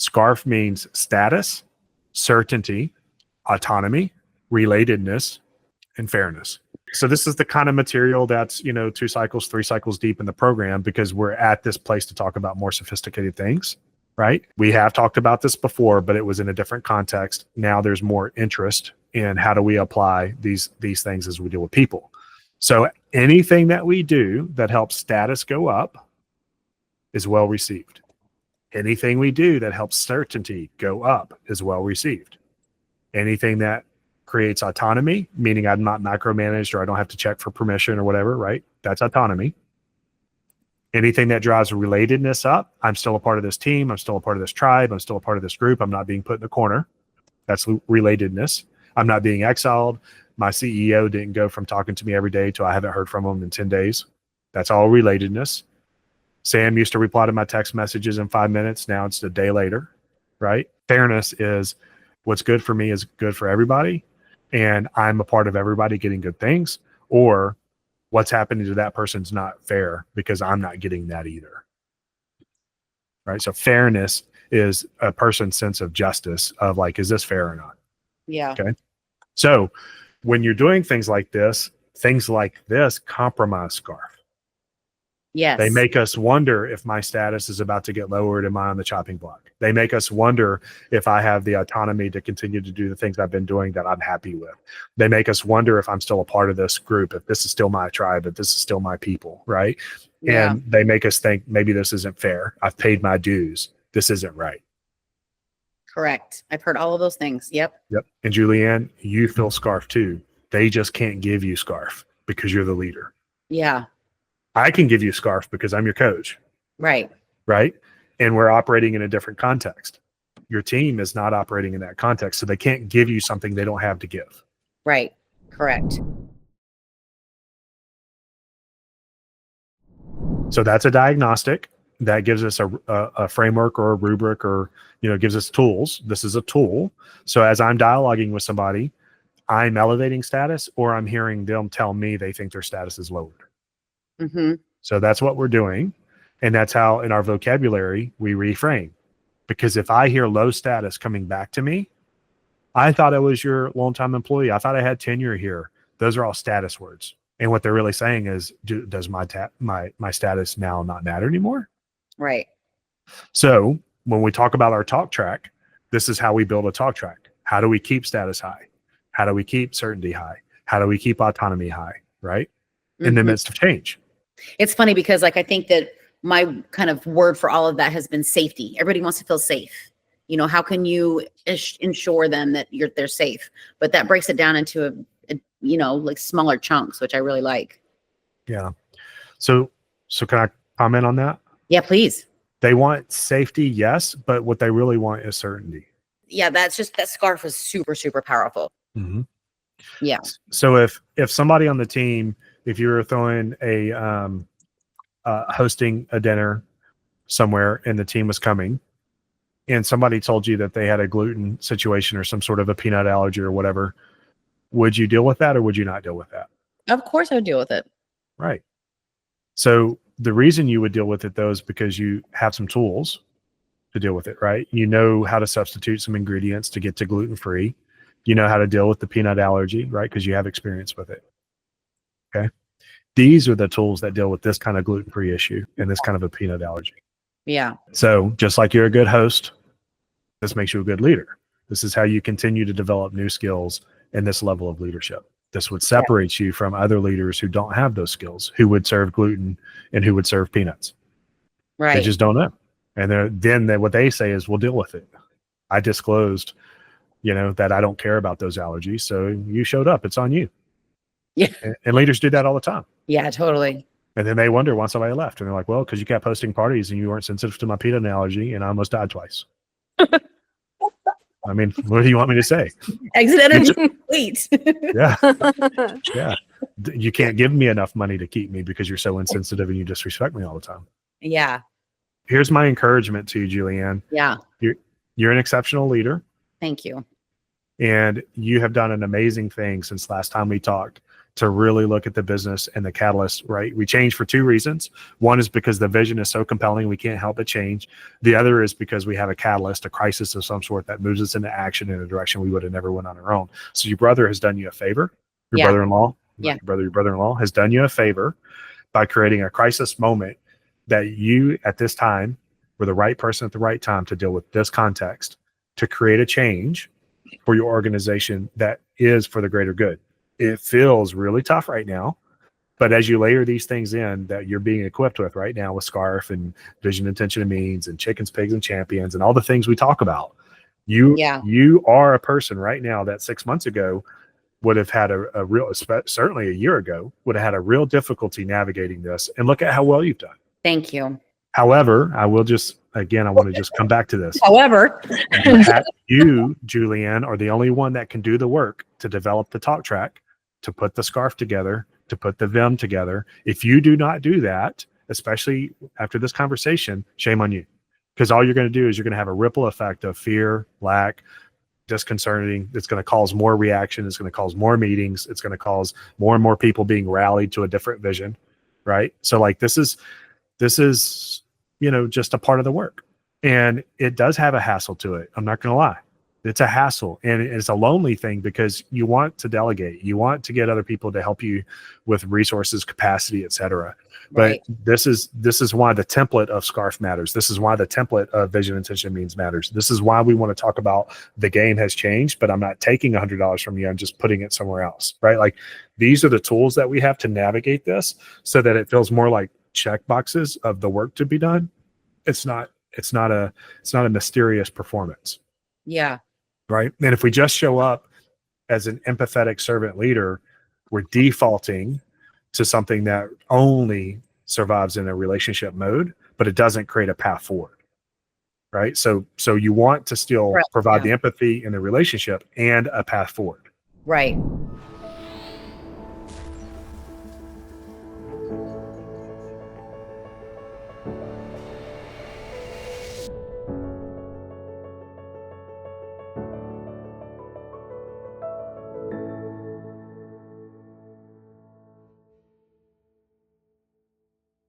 SCARF means status, certainty, autonomy, relatedness, and fairness. So this is the kind of material that's, 2 cycles, 3 cycles deep in the program, because we're at this place to talk about more sophisticated things, right? We have talked about this before, but it was in a different context. Now there's more interest in how do we apply these things as we deal with people. So anything that we do that helps status go up is well received. Anything we do that helps certainty go up is well received. Anything that creates autonomy, meaning I'm not micromanaged or I don't have to check for permission or whatever, right? That's autonomy. Anything that drives relatedness up, I'm still a part of this team, I'm still a part of this tribe, I'm still a part of this group, I'm not being put in the corner. That's relatedness. I'm not being exiled. My CEO didn't go from talking to me every day to I haven't heard from him in 10 days. That's all relatedness. Sam used to reply to my text messages in 5 minutes. Now it's a day later, right? Fairness is what's good for me is good for everybody. And I'm a part of everybody getting good things, or what's happening to that person's not fair because I'm not getting that either. Right. So fairness is a person's sense of justice of like, is this fair or not? Yeah. Okay. So when you're doing things like this compromise SCARF. Yes. They make us wonder if my status is about to get lowered. Am I on the chopping block? They make us wonder if I have the autonomy to continue to do the things I've been doing that I'm happy with. They make us wonder if I'm still a part of this group, if this is still my tribe, if this is still my people, right? Yeah. And they make us think maybe this isn't fair. I've paid my dues. This isn't right. Correct. I've heard all of those things. Yep. Yep. And Julianne, you feel SCARF too. They just can't give you SCARF because you're the leader. Yeah. I can give you SCARF because I'm your coach. Right. Right. And we're operating in a different context. Your team is not operating in that context. So they can't give you something they don't have to give. Right. Correct. So that's a diagnostic that gives us a framework or a rubric or, gives us tools. This is a tool. So as I'm dialoguing with somebody, I'm elevating status or I'm hearing them tell me they think their status is lowered. Mm-hmm. So that's what we're doing. And that's how in our vocabulary, we reframe. Because if I hear low status coming back to me, I thought I was your longtime employee. I thought I had tenure here. Those are all status words. And what they're really saying is, does my status now not matter anymore? Right. So when we talk about our talk track, this is how we build a talk track. How do we keep status high? How do we keep certainty high? How do we keep autonomy high? Right? In the midst of change. It's funny because I think that my kind of word for all of that has been safety. Everybody wants to feel safe. How can you ensure them that they're safe? But that breaks it down into like smaller chunks, which I really like. Yeah. So can I comment on that? Yeah, please. They want safety, yes, but what they really want is certainty. Yeah, that SCARF is super, super powerful. Mm-hmm. Yeah. So if somebody on the team, if you were throwing hosting a dinner somewhere and the team was coming and somebody told you that they had a gluten situation or some sort of a peanut allergy or whatever, would you deal with that or would you not deal with that? Of course I would deal with it. Right. So the reason you would deal with it though is because you have some tools to deal with it, right? You know how to substitute some ingredients to get to gluten-free. You know how to deal with the peanut allergy, right? Because you have experience with it. Okay. These are the tools that deal with this kind of gluten-free issue and this kind of a peanut allergy. Yeah. So just like you're a good host, this makes you a good leader. This is how you continue to develop new skills in this level of leadership. This would separate you from other leaders who don't have those skills, who would serve gluten and who would serve peanuts. Right. They just don't know. And then what they say is, we'll deal with it. I disclosed, that I don't care about those allergies. So you showed up, it's on you. Yeah. And leaders do that all the time. Yeah, totally. And then they wonder why somebody left. And they're like, well, because you kept hosting parties and you weren't sensitive to my peanut allergy and I almost died twice. I mean, what do you want me to say? Exit energy complete. Yeah. Yeah. You can't give me enough money to keep me because you're so insensitive and you disrespect me all the time. Yeah. Here's my encouragement to you, Julianne. Yeah. You're an exceptional leader. Thank you. And you have done an amazing thing since last time we talked to really look at the business and the catalyst, right? We change for two reasons. One is because the vision is so compelling, we can't help but change. The other is because we have a catalyst, a crisis of some sort that moves us into action in a direction we would have never went on our own. So your brother has done you a favor. Your brother-in-law, your brother-in-law has done you a favor by creating a crisis moment that you, at this time, were the right person at the right time to deal with this context, to create a change for your organization that is for the greater good. It feels really tough right now, but as you layer these things in that you're being equipped with right now with SCARF and vision, intention, and means and chickens, pigs, and champions and all the things we talk about, you are a person right now that 6 months ago would have had a real, certainly a year ago, would have had a real difficulty navigating this. And look at how well you've done. Thank you. However, I will just, again, I want to just come back to this. However, you, Julianne, are the only one that can do the work to develop the talk track, to put the SCARF together, to put the VIM together. If you do not do that, especially after this conversation, shame on you. Because all you're going to do is you're going to have a ripple effect of fear, lack, disconcerting. It's going to cause more reaction. It's going to cause more meetings. It's going to cause more and more people being rallied to a different vision, right? So like this is, just a part of the work. And it does have a hassle to it. I'm not going to lie. It's a hassle, and it's a lonely thing because you want to delegate. You want to get other people to help you with resources, capacity, et cetera. But this is why the template of SCARF matters. This is why the template of vision, intention, means matters. This is why we want to talk about the game has changed, but I'm not taking $100 from you. I'm just putting it somewhere else, right? Like these are the tools that we have to navigate this so that it feels more like check boxes of the work to be done. It's not a mysterious performance. Yeah. Right. And if we just show up as an empathetic servant leader, we're defaulting to something that only survives in a relationship mode, but it doesn't create a path forward. Right. So you want to still provide the empathy in the relationship and a path forward. Right.